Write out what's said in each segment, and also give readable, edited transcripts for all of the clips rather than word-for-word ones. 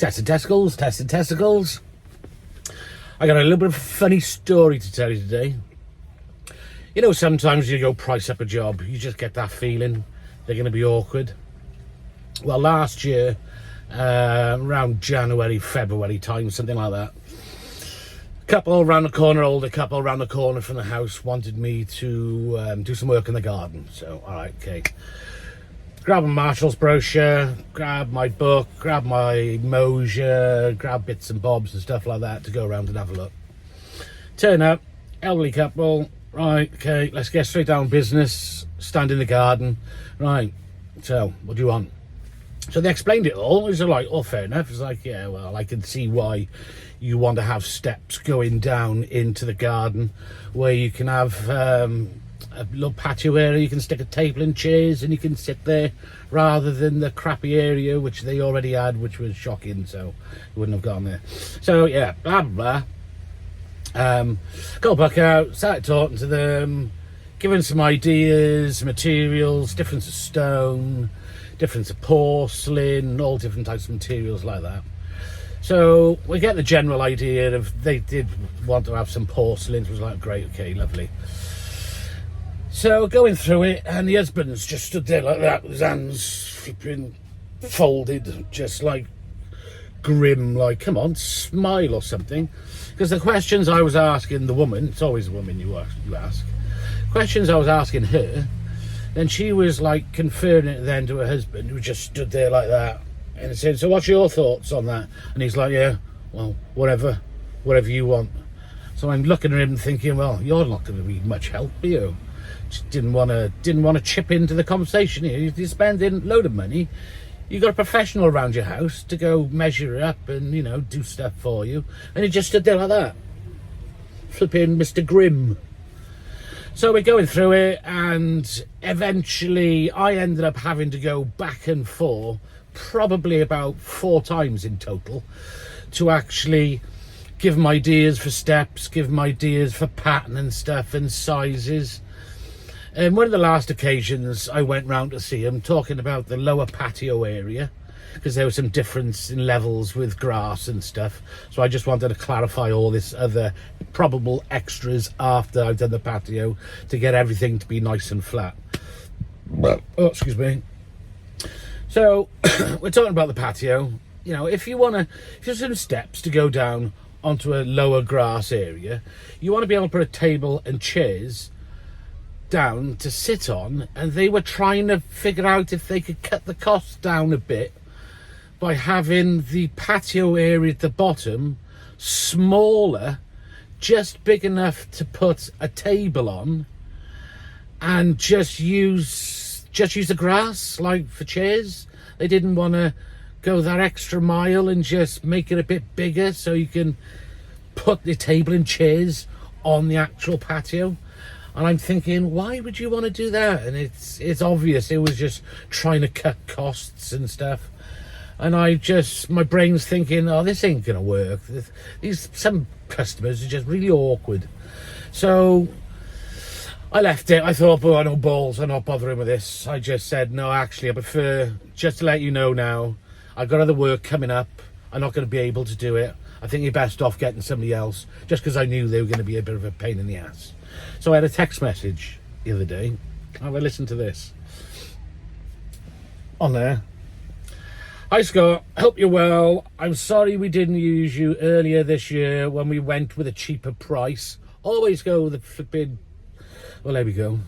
Tested testicles, tested testicles. I got a little bit of a funny story to tell you today. You know, sometimes you go price up a job, you just get that feeling they're going to be awkward. Well, last year, around January, February time, something like that, couple around the corner, older couple around the corner from the house wanted me to do some work in the garden. So, all right, okay. Grab a Marshall's brochure, grab my book, grab my Mosier, grab bits and bobs and stuff like that to go around and have a look. Turn up, elderly couple, right, okay, let's get straight down business, stand in the garden. Right, so, what do you want? So they explained it all. It was like, oh, fair enough. It's like, yeah, well, I can see why you want to have steps going down into the garden where you can have a little patio area. You can stick a table and chairs and you can sit there rather than the crappy area which they already had, which was shocking. So you wouldn't have gone there. So, yeah, blah, blah, blah. Got back out, started talking to them, giving some ideas, materials, difference of stone, difference of porcelain, all different types of materials like that. So we get the general idea of they did want to have some porcelain. It was like, great, okay, lovely. So going through it, and the husband's just stood there like that with his hands flipping folded, just like grim, like, come on, smile or something. Because the questions I was asking the woman, it's always a woman you ask, questions I was asking her, then she was like conferring it then to her husband, who just stood there like that, and said, so what's your thoughts on that? And he's like, yeah, well, whatever you want. So I'm looking at him thinking, well, you're not going to be much help, are you? Just didn't want to chip into the conversation here. You're spending a load of money. You got a professional around your house to go measure it up and, you know, do stuff for you, and he just stood there like that, flipping Mr. Grimm. So we're going through it, and eventually I ended up having to go back and forth probably about 4 times in total to actually give them ideas for steps, give them ideas for pattern and stuff and sizes. And one of the last occasions I went round to see him talking about the lower patio area, because there was some difference in levels with grass and stuff. So I just wanted to clarify all this other probable extras after I've done the patio to get everything to be nice and flat. Oh, excuse me. So we're talking about the patio. You know, if there's some steps to go down onto a lower grass area, you want to be able to put a table and chairs down to sit on, and they were trying to figure out if they could cut the cost down a bit by having the patio area at the bottom smaller, just big enough to put a table on, and just use the grass like for chairs. They didn't want to go that extra mile and just make it a bit bigger so you can put the table and chairs on the actual patio. And I'm thinking, why would you want to do that? And it's obvious it was just trying to cut costs and stuff. And my brain's thinking, oh, this ain't gonna work. Some customers are just really awkward. So I left it. I thought, oh, no balls, I'm not bothering with this. I just said, no, actually, I prefer, just to let you know now, I've got other work coming up. I'm not going to be able to do it. I think you're best off getting somebody else, just because I knew they were going to be a bit of a pain in the ass. So I had a text message the other day. Have a listen to this. On there. Hi Scott, hope you're well. I'm sorry we didn't use you earlier this year when we went with a cheaper price. Always go with the flipping... Well, there we go.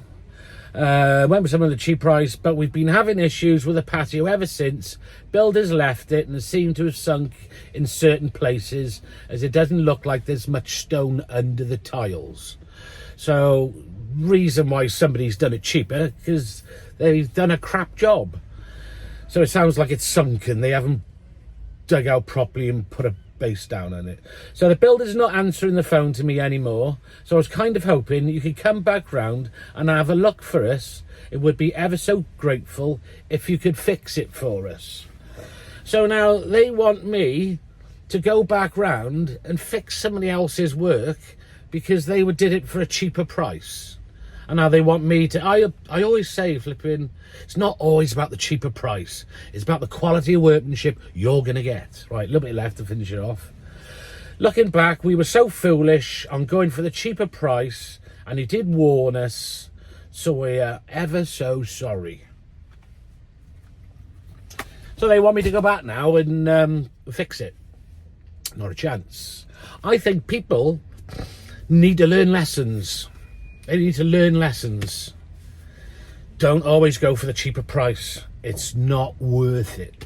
Went with some of the cheap price, but we've been having issues with the patio ever since. Builders left it and seem to have sunk in certain places, as it doesn't look like there's much stone under the tiles. So, reason why somebody's done it cheaper, because they've done a crap job. So it sounds like it's sunken. They haven't dug out properly and put a base down on it. So the builder's not answering the phone to me anymore. So I was kind of hoping you could come back round and have a look for us. It would be ever so grateful if you could fix it for us. So now they want me to go back round and fix somebody else's work because they did it for a cheaper price. And now they want me to... I always say, flipping, it's not always about the cheaper price. It's about the quality of workmanship you're going to get. Right, a little bit left to finish it off. Looking back, we were so foolish on going for the cheaper price, and he did warn us, so we're ever so sorry. So they want me to go back now and fix it. Not a chance. I think people need to learn lessons. They need to learn lessons. Don't always go for the cheaper price. It's not worth it.